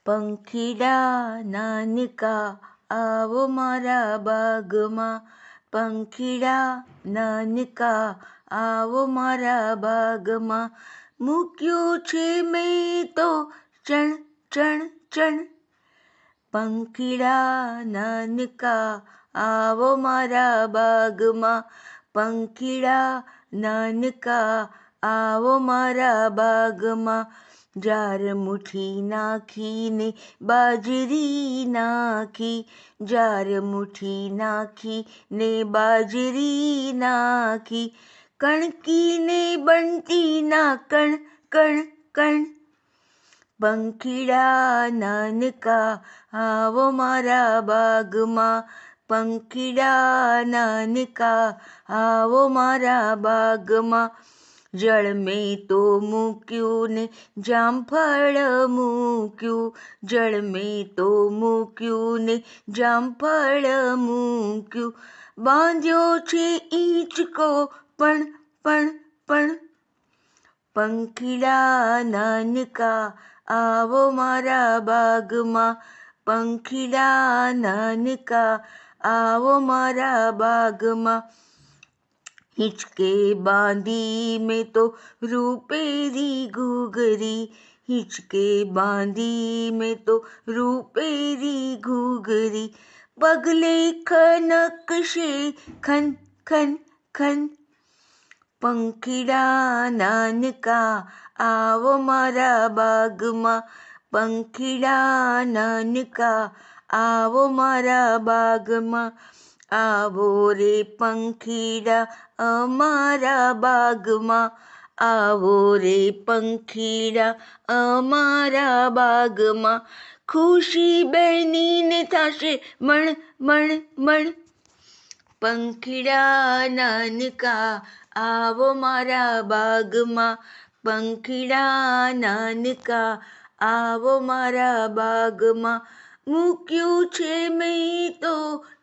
પંખીડા નાનકા આવો મારા બાગમાં, પંખીડા નાનકા આવો મારા બાગમાં. મૂક્યું છે મેં તો ચણ ચણ ચણ, પંખીડા નાનકા આવો મારા બાગમાં, પંખીડા નાનકા આવો મારા બાગમાં. જાર મુઠ્ઠી નાખીને બાજરી નાખી, જાર મુઠ્ઠી નાખીને બાજરી નાખી, કણકીને બંટીના કણ કણ કણ. પંખીડા નાનકા આવો મારા બાગમાં, પંખીડા નાનકા આવો મારા બાગમાં. જળ મેં તો મૂક્યું ને જામફળ મૂક્યું, જળ મેં તો મૂક્યું ને જામફળ મૂક્યું. બાંધ્યો છે ઈંચકો પણ પણ પણ, પંખીડા નાનકા આવો મારા બાગમાં, પંખીડા નાનકા આવો મારા બાગમાં. હિંચકે બાંધી મેં તો રૂપેરી ઘૂઘરી, હિંચકે બાંધી મેં તો રૂપેરી ઘૂઘરી. પગલે ખનકશે ખન ખન ખન, પંખીડા નાનકા આવો મારા બાગમાં, પંખીડા નાનકા આવો મારા બાગમાં. આવો રે પંખીડા અમારા બાગમાં, આવો રે પંખીડા અમારા બાગમાં. ખુશી બહેનીને થશે મણ મણ મણ, પંખીડા નાનકા આવો મારા બાગમાં, પંખીડા નાનકા આવો મારા બાગમાં. મૂક્યું છે મેં તો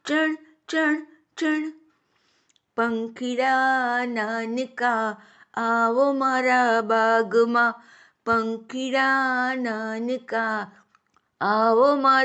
ચણ ચણ ચણ, પંખીડા નાનકા આવો મારા બાગમાં, પંખીડા નાનકા આવો મારા